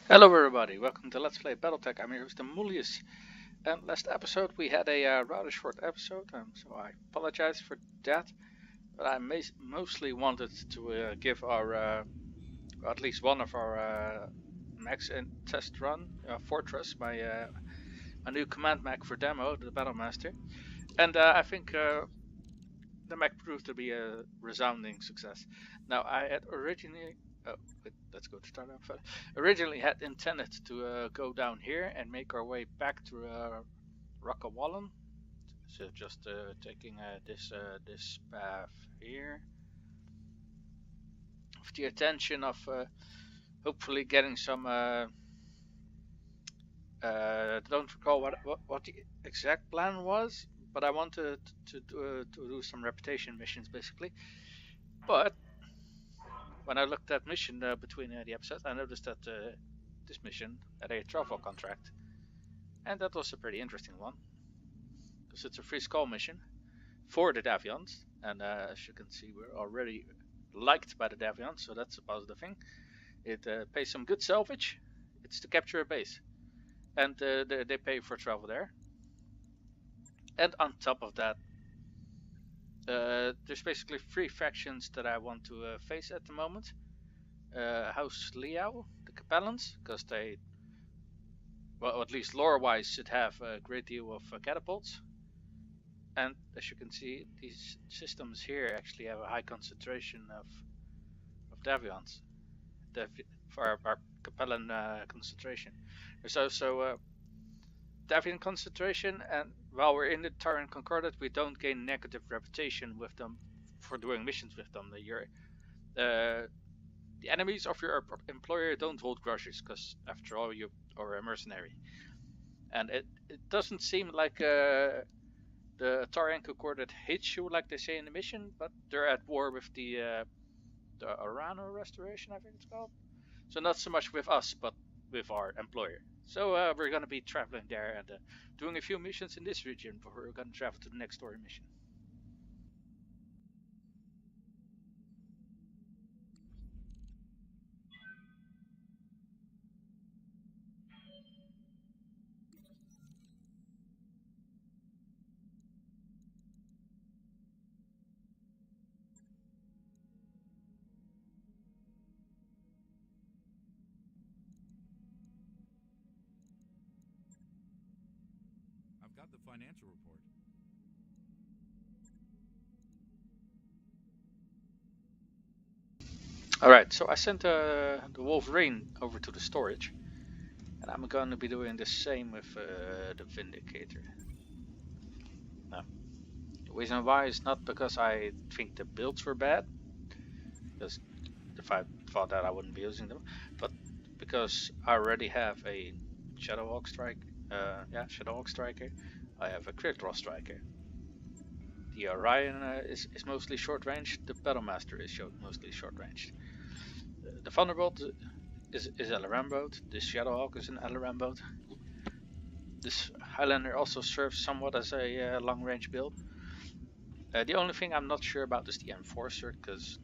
Hello everybody, welcome to Let's Play Battletech. I'm your host Amulius. And last episode we had a rather short episode, so I apologize for that. But I mostly wanted to give our, or at least one of our mechs in test run, Fortress, my new command mech for demo, the Battlemaster. And I think the mech proved to be a resounding success. Now I had originally, let's go to start off. Originally had intended to go down here and make our way back to Rockawallen. So just taking this path here, with the intention of hopefully getting some. Don't recall what the exact plan was, but I wanted to do some reputation missions basically. But when I looked at mission between the episodes, I noticed that this mission had a travel contract, and that was a pretty interesting one, because it's a free skull mission for the Davions, and as you can see, we're already liked by the Davions, so that's a positive thing. It pays some good salvage. It's to capture a base, and they pay for travel there. And on top of that, there's basically three factions that I want to face at the moment. House Liao, the Capellans, because they, well, at least lore-wise, should have a great deal of catapults. And as you can see, these systems here actually have a high concentration of Davions for our Capellan concentration. There's also Davian concentration, and while we're in the Terran Concordat, we don't gain negative reputation with them for doing missions with them. The enemies of your employer don't hold grudges, because after all, you are a mercenary. And it doesn't seem like the Terran Concordat hates you like they say in the mission, but they're at war with the Arano Restoration, I think it's called. So not so much with us, but with our employer. So we're going to be traveling there and doing a few missions in this region before we're going to travel to the next story mission. I've got the financial report. Alright, so I sent the Wolverine over to the storage, and I'm going to be doing the same with the Vindicator. Now, the reason why is not because I think the builds were bad, because if I thought that I wouldn't be using them, but because I already have a Shadowhawk Shadowhawk Striker. I have a Critical Striker. The Orion is mostly short range. The Battlemaster is mostly short range. The Thunderbolt is LRM boat. This Shadowhawk is an LRM boat. This Highlander also serves somewhat as a long range build. The only thing I'm not sure about is the Enforcer, because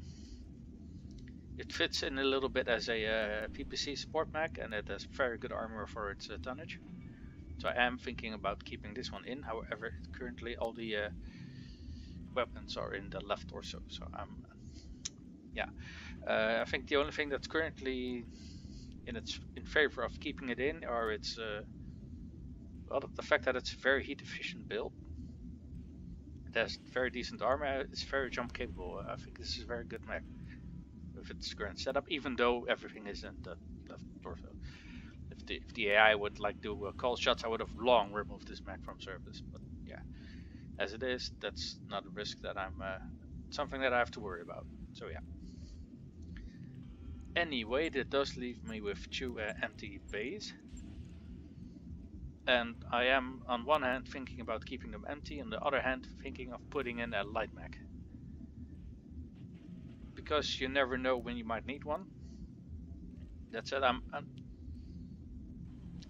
it fits in a little bit as a PPC support mech, and it has very good armor for its tonnage. So I am thinking about keeping this one in. However, currently all the weapons are in the left torso. So I think the only thing that's currently in favor of keeping it in are its the fact that it's a very heat efficient build. It has very decent armor. It's very jump capable. I think this is a very good mech with its current setup, even though everything is in the left torso. If the AI would like do call shots, I would have long removed this mech from service. But yeah, as it is, that's not a risk that I'm something that I have to worry about. So yeah. Anyway, that does leave me with two empty bays, and I am on one hand thinking about keeping them empty, on the other hand thinking of putting in a light mech, because you never know when you might need one. That said,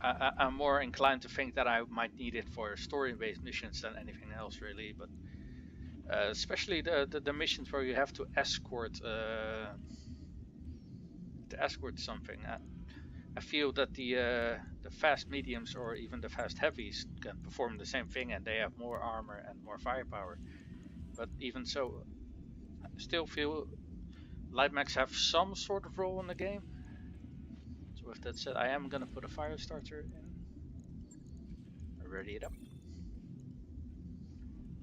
I'm more inclined to think that I might need it for story-based missions than anything else, really. But especially the missions where you have to escort something. I feel that the fast mediums or even the fast heavies can perform the same thing, and they have more armor and more firepower. But even so, I still feel light mechs have some sort of role in the game. So with that said, I am gonna put a fire starter in. Ready it up.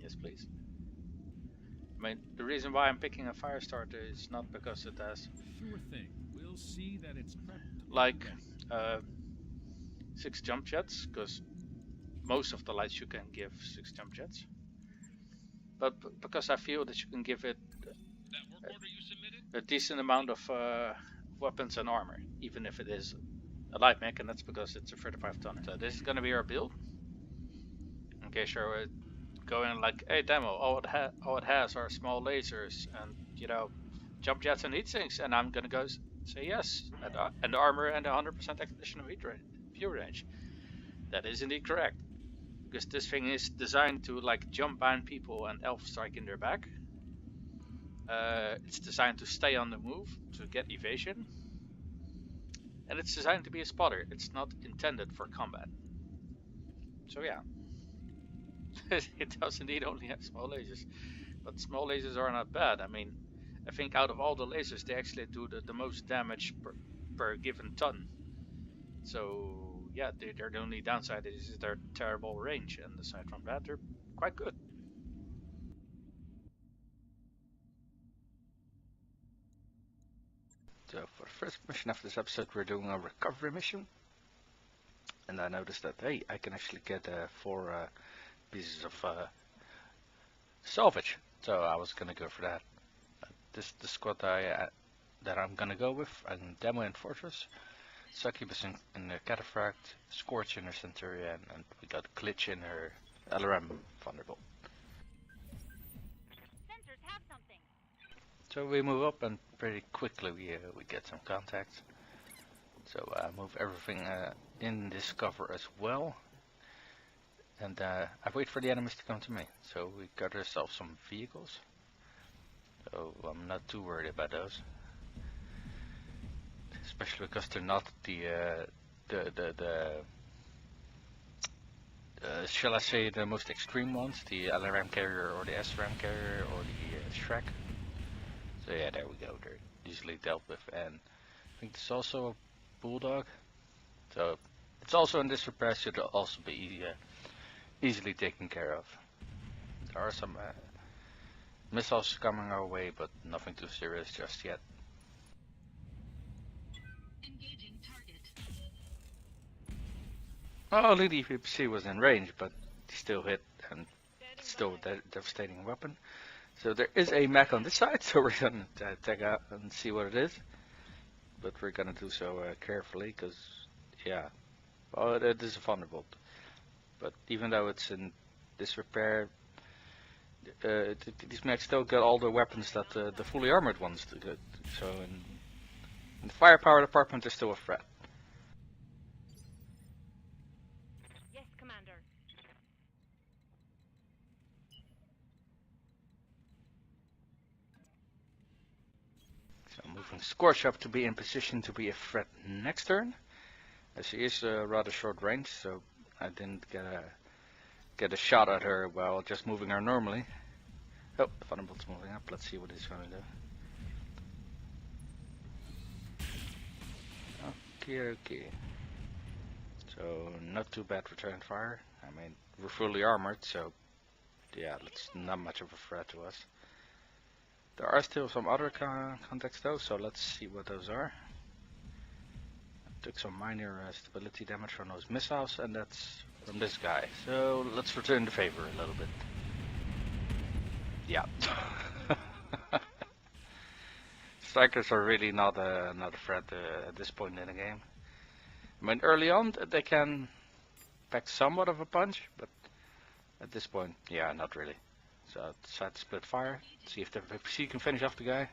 Yes, please. I mean, the reason why I'm picking a fire starter is not because it has Sure thing. We'll see that it's prepped like ready. 6 jump jets, because most of the lights you can give 6 jump jets, but because I feel that you can give it a decent amount of weapons and armor, even if it is a light mech, and that's because it's a 35 ton. So this is gonna be our build. In case you're going like, hey demo, all it has are small lasers and, you know, jump jets and heat sinks, and I'm gonna go say yes, and armor and 100% expedition of view range. That is indeed correct, because this thing is designed to like jump on people and elf strike in their back. It's designed to stay on the move to get evasion, and it's designed to be a spotter. It's not intended for combat. So yeah, it does indeed only have small lasers, but small lasers are not bad. I mean, I think out of all the lasers, they actually do the most damage per given ton. So yeah, their only downside is their terrible range, and aside from that, they're quite good. So for the first mission of this episode, we're doing a recovery mission, and I noticed that, hey, I can actually get 4 pieces of salvage. So I was gonna go for that. This the squad that I'm gonna go with: and Demo in Fortress, Succubus in the Cataphract, Scorch in her Centurion, and we got Glitch in her LRM Thunderbolt. Sensors have something. So we move up, and pretty quickly we get some contacts. So I move everything in this cover as well, and I wait for the enemies to come to me. So we got ourselves some vehicles. So I'm not too worried about those, especially because they're not the shall I say, the most extreme ones, the LRM carrier or the SRM carrier or the Shrek. So yeah, there we go, they're easily dealt with. And I think there's also a Bulldog, so it's also in this repair, should also be easily taken care of. There are some missiles coming our way, but nothing too serious just yet. Engaging target. Oh, only the VPC was in range, but he still hit, and still a devastating weapon. So there is a mech on this side, so we're gonna take out and see what it is. But we're gonna do so carefully, because, yeah, well, it is a Thunderbolt. But even though it's in this repair, these mechs still get all the weapons that the fully armored ones do. So in the firepower department, they're still a threat. Yes, Commander. So moving Scorch up to be in position to be a threat next turn. As she is rather short range, so I didn't get a shot at her while just moving her normally. Oh, the Thunderbolt's moving up. Let's see what he's going to do. Okay. So not too bad return fire. I mean, we're fully armored, so yeah, it's not much of a threat to us. There are still some other contacts though, so let's see what those are. I took some minor stability damage from those missiles, and that's from this guy. So let's return the favor a little bit. Yeah. Strikers are really not a threat at this point in the game. I mean, early on they can pack somewhat of a punch, but at this point, yeah, not really. So decide to split fire, see if the VPC can finish off the guy.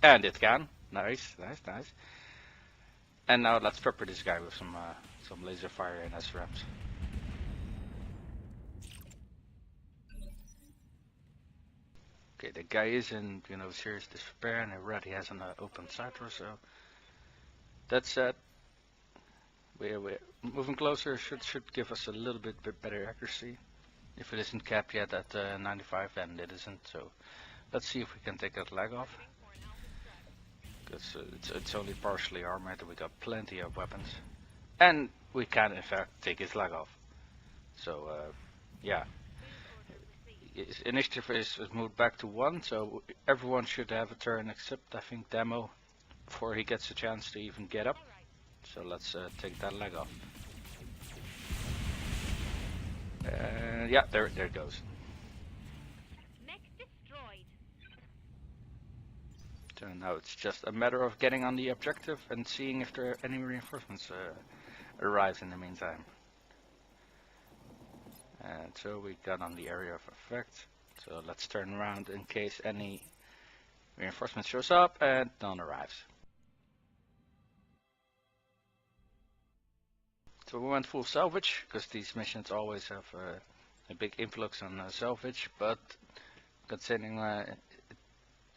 And it can. Nice, nice, nice. And now let's pepper this guy with some laser fire and SRMs. Okay, the guy is in, serious disrepair, and already has an open side door, so that said, we're moving closer should give us a little bit better accuracy. If it isn't capped yet at 95, then it isn't. So let's see if we can take that leg off. Because it's only partially armored, and we got plenty of weapons, and we can in fact take his leg off. So yeah, his initiative is moved back to 1, so everyone should have a turn except I think Demo before he gets a chance to even get up. So let's take that leg off. Yeah, there it goes. Mech destroyed. So now it's just a matter of getting on the objective and seeing if there are any reinforcements arrive in the meantime. And so we got on the area of effect. So let's turn around in case any reinforcement shows up, and none arrives. So we went full salvage because these missions always have a big influx on salvage, but considering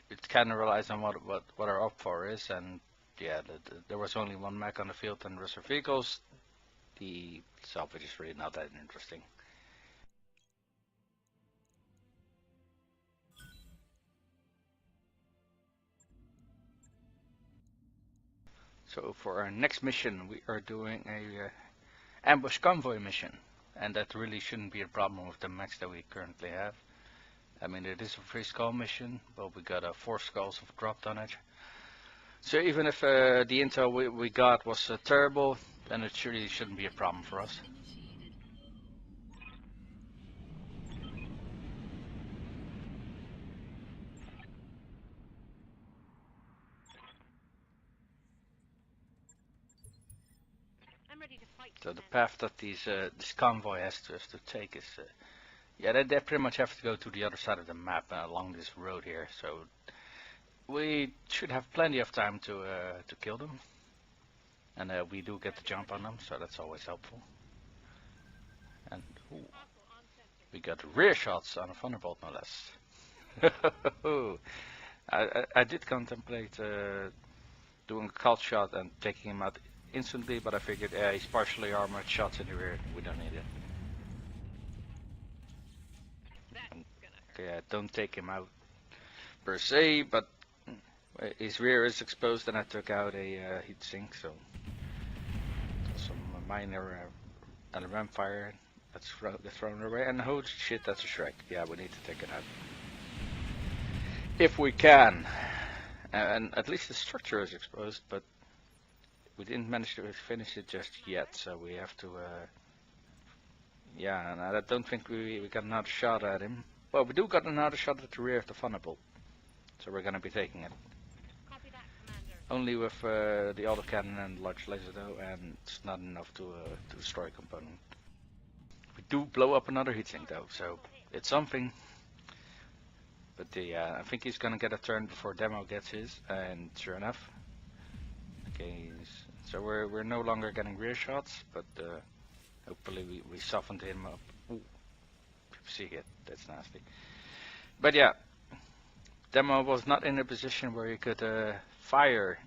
it kind of relies on what our opfor is, and yeah, there was only one mech on the field and the rest are vehicles. The salvage is really not that interesting. So for our next mission, we are doing a ambush convoy mission, and that really shouldn't be a problem with the mechs that we currently have. I mean, it is a free skull mission, but we got 4 skulls of drop tonnage. So even if the intel we got was terrible, then it really shouldn't be a problem for us. I'm ready to fight. So the path that this convoy has to take is, yeah, they pretty much have to go to the other side of the map along this road here. So we should have plenty of time to kill them, and we do get the jump on them, so that's always helpful. And ooh, we got rear shots on a Thunderbolt, no less. I did contemplate doing a cult shot and taking him out instantly, but I figured he's partially armored, shots in the rear, we don't need it. Okay, I don't take him out per se, but his rear is exposed, and I took out a heat sink, so some minor LRM fire that's thrown away, and holy shit, that's a Shrek. Yeah, we need to take it out if we can. And at least the structure is exposed, but we didn't manage to finish it just yet, so we have to yeah, and I don't think we got another shot at him. Well, we do got another shot at the rear of the Thunderbolt, so we're gonna be taking it. Copy that, Commander. Only with the autocannon and large laser though, and it's not enough to destroy a component. We do blow up another heatsink though, so it's something. But I think he's gonna get a turn before Demo gets his, and sure enough. Okay, so we're no longer getting rear shots, but hopefully we softened him up. Ooh, see it, that's nasty. But yeah, Demo was not in a position where he could fire,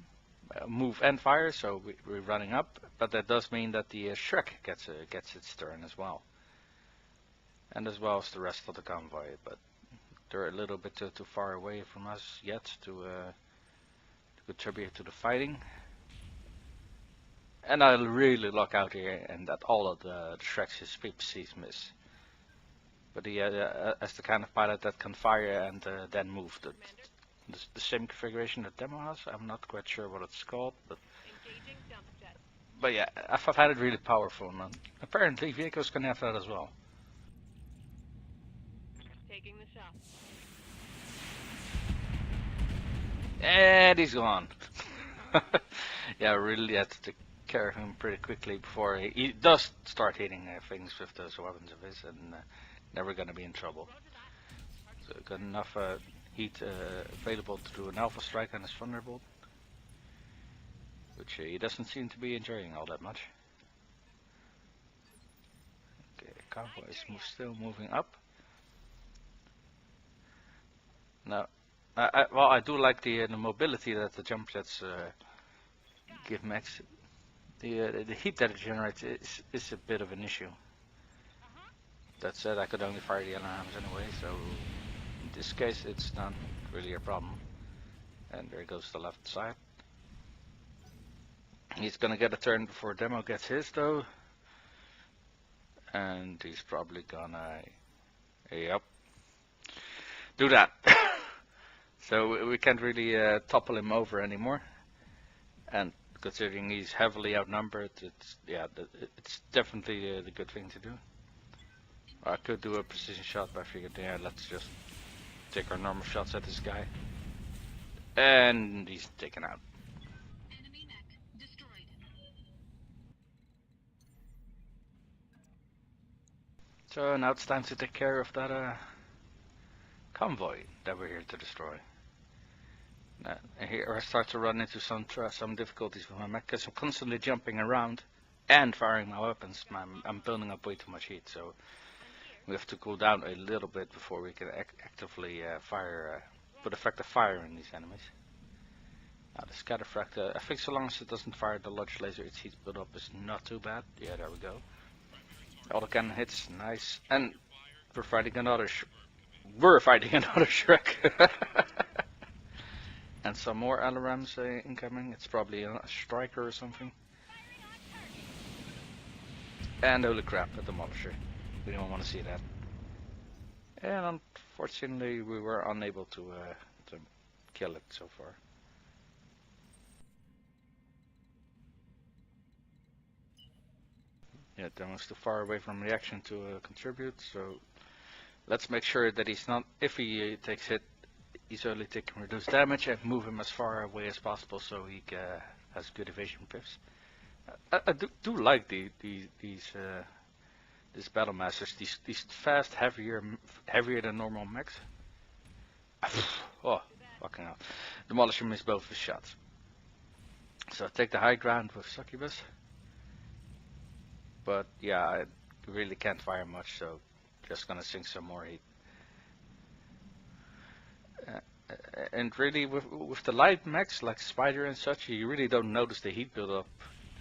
move and fire, so we're running up. But that does mean that the Shrek gets its turn as well, and as well as the rest of the convoy. But they're a little bit too far away from us yet to contribute to the fighting. And I'll really luck out here, and that all of the Shreks his PPCs miss. But he, as the kind of pilot that can fire and then move, the same configuration that Demo has. I'm not quite sure what it's called, but yeah, I find it really powerful, man. Apparently, vehicles can have that as well. Taking the shot. And he's gone. Yeah, I really had to take care of him pretty quickly before he does start hitting things with those weapons of his, and never gonna be in trouble. So got enough heat available to do an alpha strike on his Thunderbolt, which he doesn't seem to be enjoying all that much. Okay, convoy is still moving up. Now, well, I do like the mobility that the jump jets give mechs. The heat that it generates is a bit of an issue. That said, I could only fire the alarms anyway, so in this case it's not really a problem. And there goes the left side. He's gonna get a turn before Demo gets his though. And he's probably gonna, yep, do that. So we can't really topple him over anymore. And considering he's heavily outnumbered, it's definitely the good thing to do. I could do a precision shot, but I figured, yeah, let's just take our normal shots at this guy. And he's taken out. Enemy mech destroyed. So now it's time to take care of that convoy that we're here to destroy. And here I start to run into some difficulties with my mech because I'm constantly jumping around and firing my weapons. I'm building up way too much heat, so we have to cool down a little bit before we can actively put effective fire in these enemies. Now the scatter frag, I think so long as it doesn't fire the large laser, its heat build-up is not too bad. Yeah, there we go. Auto cannon hits, nice. And we're fighting another Shrek. And some more LRMs incoming. It's probably a striker or something. And holy crap, a demolisher. We don't want to see that. And unfortunately, we were unable to kill it so far. Yeah, Demo's too far away from reaction to contribute. So let's make sure that he's not. If he takes hit, he's only taking reduced damage, and move him as far away as possible so he has good evasion pips. I do like these battle masters, these fast, heavier than normal mechs. Oh, fucking hell! Demolisher missed both his shots. So I take the high ground with Succubus, but yeah, I really can't fire much, so just gonna sink some more heat. And really, with the light mechs like Spider and such, you really don't notice the heat buildup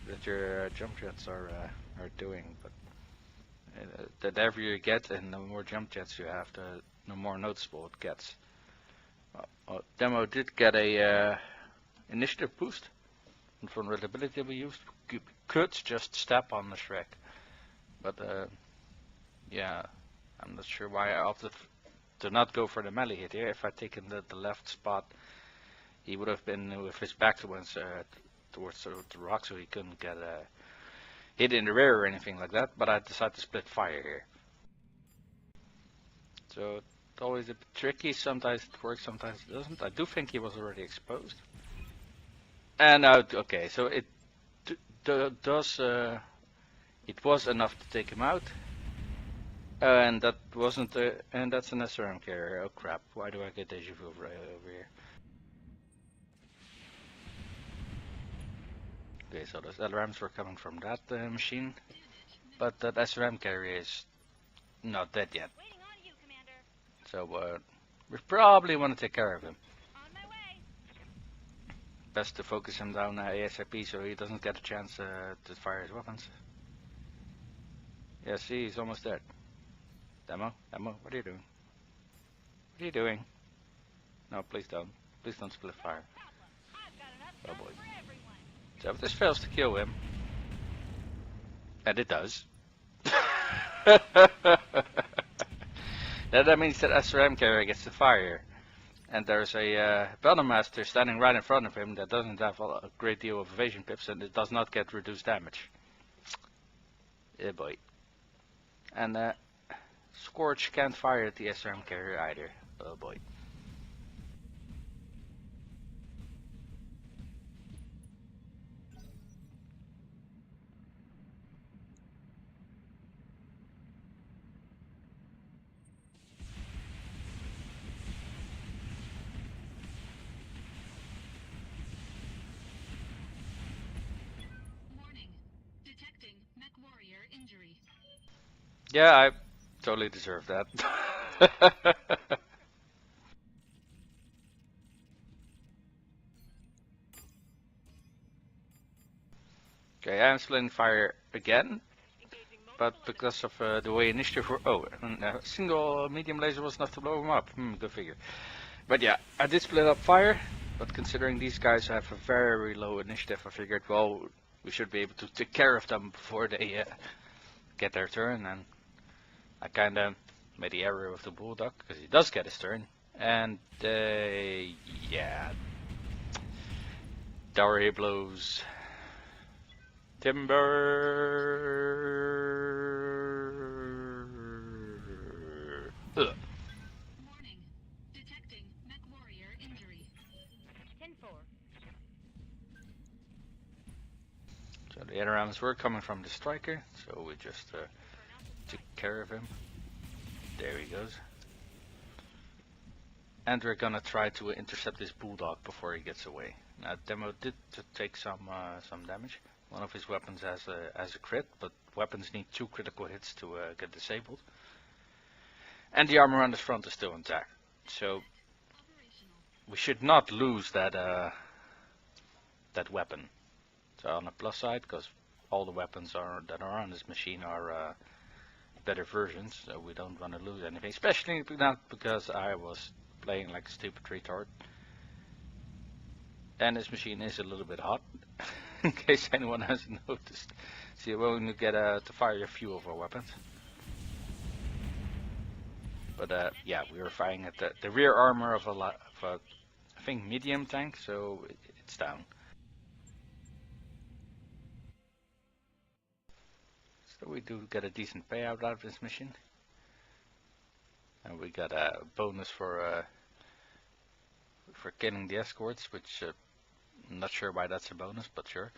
that your jump jets are doing. But the heavier you get, and the more jump jets you have, the more noticeable it gets. Demo did get a initiative boost, and vulnerability we used could just step on the Shrek. But yeah, I'm not sure why I opted to not go for the melee hit here. If I'd taken the left spot, he would have been with his back towards the rock, so he couldn't get hit in the rear or anything like that. But I decided to split fire here. So it's always a bit tricky. Sometimes it works, sometimes it doesn't. I do think he was already exposed. And okay, so it was enough to take him out. And that wasn't and that's an SRM carrier. Oh crap, why do I get deja vu right over here? Okay, so those LRMs were coming from that machine, but that SRM carrier is not dead yet. Waiting on you, Commander. So we probably want to take care of him. On my way. Best to focus him down ASAP so he doesn't get a chance to fire his weapons. Yeah, see, he's almost dead. Demo, what are you doing? What are you doing? No, please don't. Please don't split fire. I've got enough Oh guns boy. for everyone. So if this fails to kill him, and it does, then that means that SRM carrier gets the fire. And there's a Battle Master standing right in front of him that doesn't have a great deal of evasion pips, and it does not get reduced damage. Yeah, boy. And Scorch can't fire at the SRM carrier either. Oh boy. Warning. Detecting Mechwarrior injury. Yeah, I totally deserve that. Okay, I'm splitting fire again, but because of the way initiative were... Oh, a single medium laser was enough to blow them up. Good figure. But yeah, I did split up fire, but considering these guys have a very low initiative, I figured, well, we should be able to take care of them before they get their turn, and I kinda made the error with the bulldog, because he does get his turn, and yeah, Tower he blows timber. Ugh. Warning. Detecting Mechwarrior injury. 10-4. So the other rounds were coming from the striker, so we just took care of him. There he goes. And we're gonna try to intercept this bulldog before he gets away. Now Demo did take some damage. One of his weapons has a crit, but weapons need 2 critical hits to get disabled. And the armor on the front is still intact, so Operational. we should not lose that weapon. So on the plus side, because all the weapons that are on this machine are better versions, so we don't want to lose anything. Especially not because I was playing like a stupid retard. And this machine is a little bit hot, in case anyone hasn't noticed. So you only get to fire a few of our weapons. But yeah, we were firing at the rear armor of I think medium tank, so it's down. So we do get a decent payout out of this mission. And we got a bonus for killing the escorts, which I'm not sure why that's a bonus, but sure.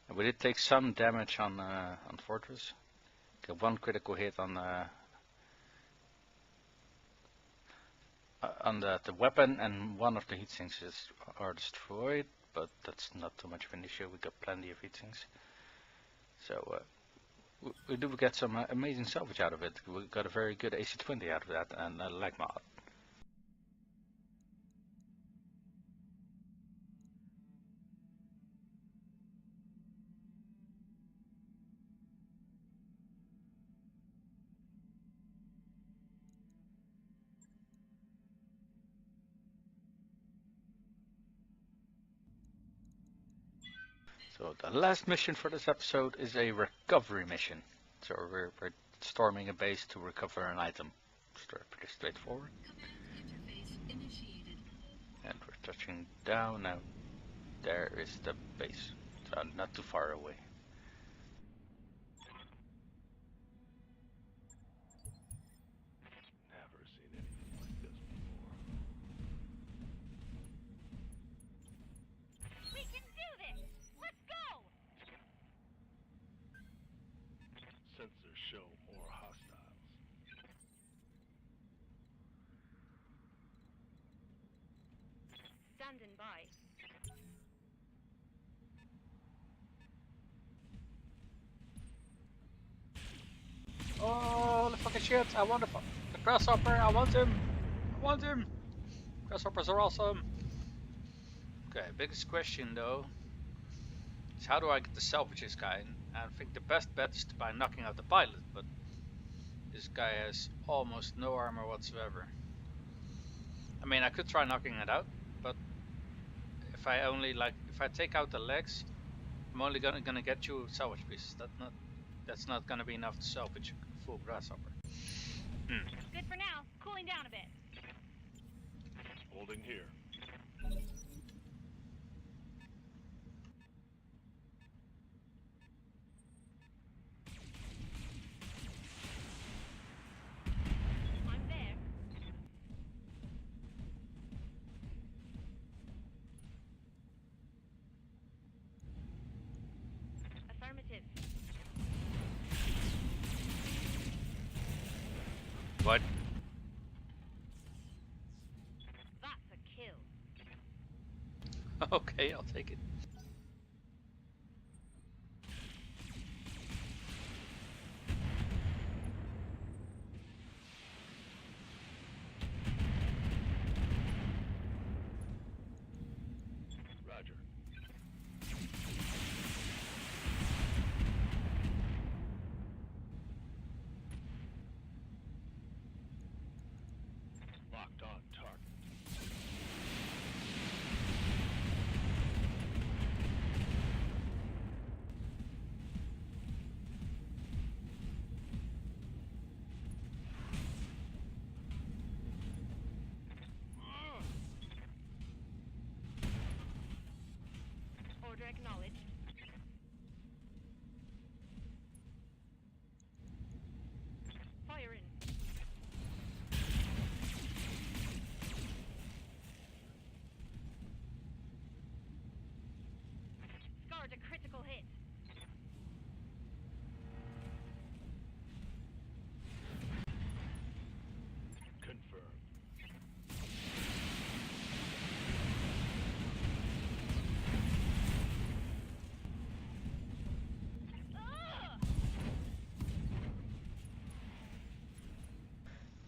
And we did take some damage on Fortress. Got 1 critical hit on the weapon, and 1 of the heat sinks are destroyed, but that's not too much of an issue. We got plenty of heat sinks. So we do get some amazing salvage out of it. We got a very good AC-20 out of that, and I like mod. So the last mission for this episode is a recovery mission. So we're storming a base to recover an item. Pretty straightforward. Command interface initiated. And we're touching down now. There is the base. So not too far away. Never seen anything like this before. We can do this! Let's go! Sensors show more hostiles. Standing by. Oh, the fucking shit! I want the grasshopper! I want him! I want him! Grasshoppers are awesome! Okay, biggest question though is how do I get to salvage this guy? And I think the best bet is by knocking out the pilot, but this guy has almost no armor whatsoever. I mean, I could try knocking it out, but if I take out the legs, I'm only gonna get 2 salvage pieces. That's not gonna be enough to salvage a full grasshopper. Good for now. Cooling down a bit. Holding here. I'm there. Affirmative. What? That's a kill. Okay, I'll take it. Roger. critical hit. Confirmed. Ugh!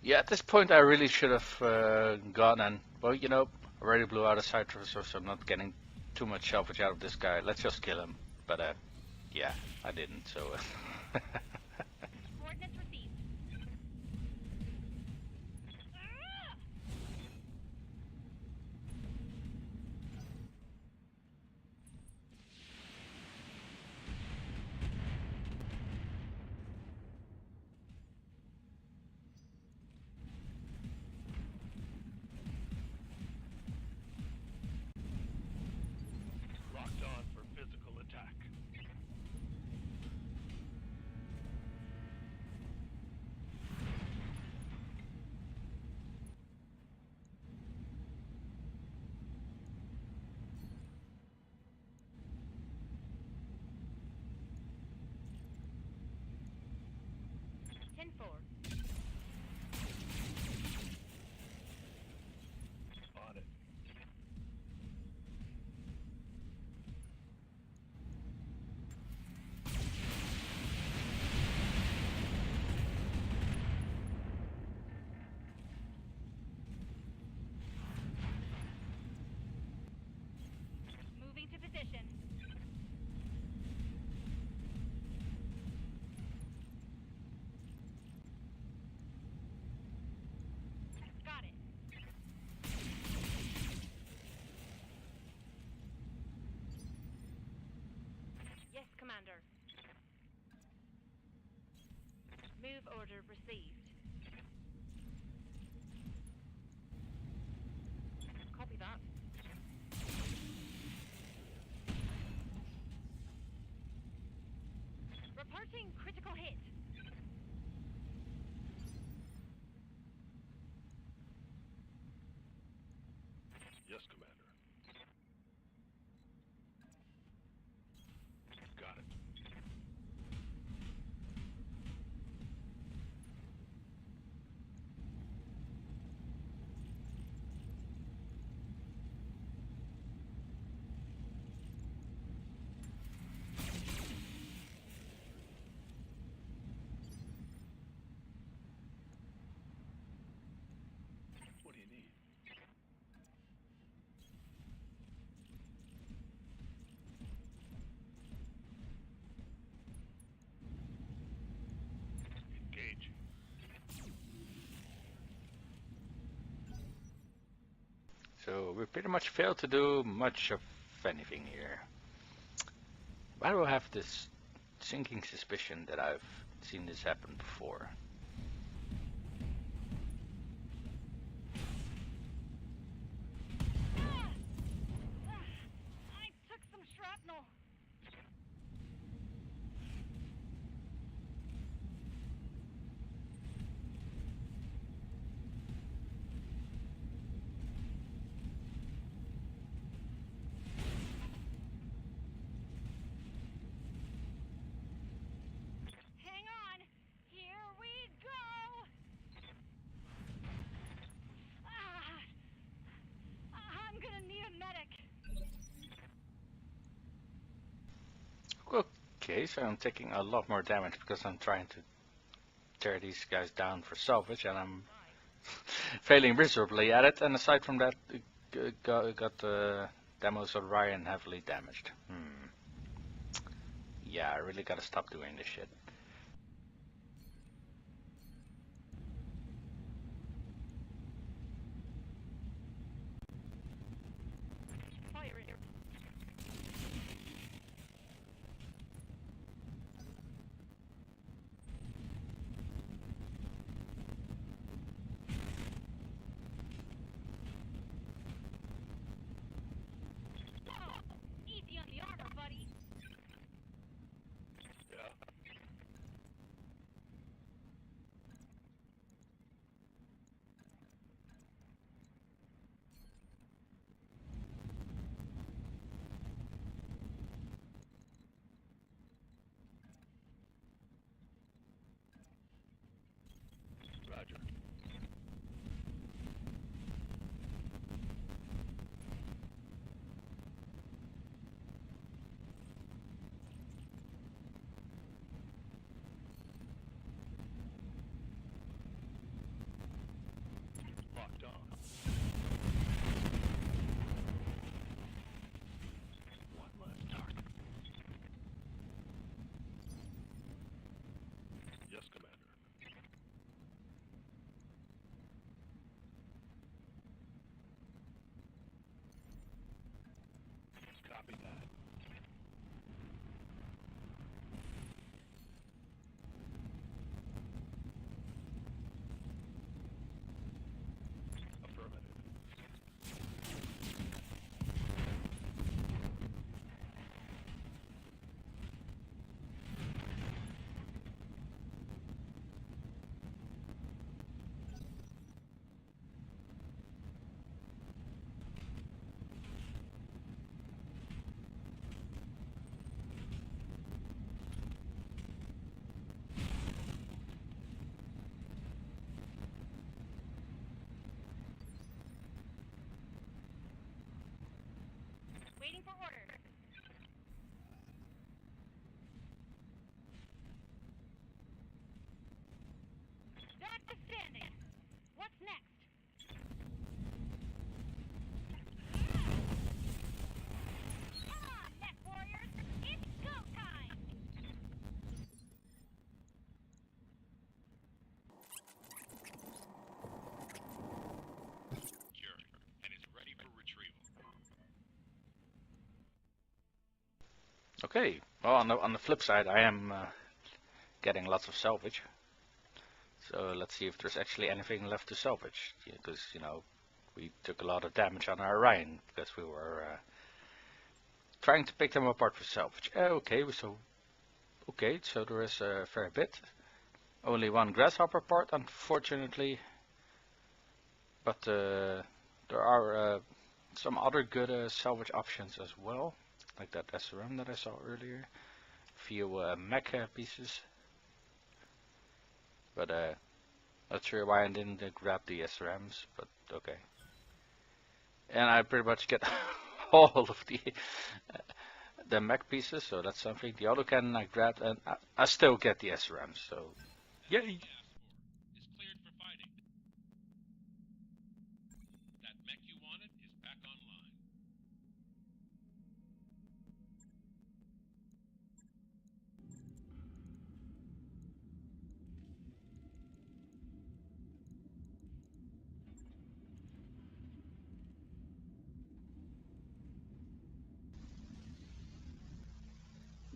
Yeah, at this point I really should have gone and, well, you know, already blew out a side traverser, so I'm not getting too much salvage out of this guy. Let's just kill him. But yeah, I didn't, so... Coordinates received. Ugh! Locked on for physical attack. Ten four. On it. Moving to position. Got it. Yes, Commander. Move order received. Copy that. Reporting critical hit. Yes, Commander. Got it. What do you need? Engage. So we pretty much failed to do much of anything here. Why do I have this sinking suspicion that I've seen this happen before? Ah! Ah! I took some shrapnel. Hang on. Here we go. Ah! I'm gonna need a medic. Okay, so I'm taking a lot more damage because I'm trying to tear these guys down for salvage, and I'm failing miserably at it. And aside from that, got the demos of Ryan heavily damaged. Yeah, I really gotta stop doing this shit. Fire here. Easy on the armor, buddy. Yeah. Copy that. Affirmative. Waiting for orders. Back to standing. What's next? Come on, Mechwarriors. It's go time. Secure, and is ready for retrieval. Okay, well on the flip side I am getting lots of salvage. So let's see if there's actually anything left to salvage. Because, you know, we took a lot of damage on our Rhine because we were trying to pick them apart for salvage. Okay, so there is a fair bit. Only one grasshopper part, unfortunately. But there are some other good salvage options as well. Like that SRM that I saw earlier. A few mech pieces. But not sure why I didn't grab the SRMs, but okay. And I pretty much get all of the mech pieces, so that's something. The autocannon I grabbed, and I still get the SRMs, so yay! Is cleared for fighting. That mech you wanted is back online.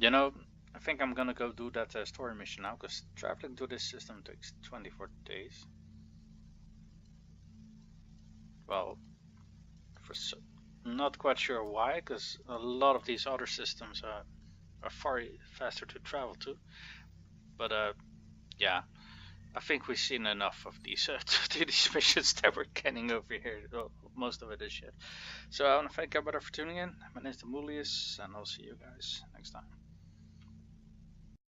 You know, I think I'm gonna go do that story mission now, because traveling to this system takes 24 days. Well, not quite sure why, because a lot of these other systems are far faster to travel to. But yeah, I think we've seen enough of these these missions that we're getting over here. Well, most of it is shit. So I want to thank everybody for tuning in. My name is Demulius, and I'll see you guys next time.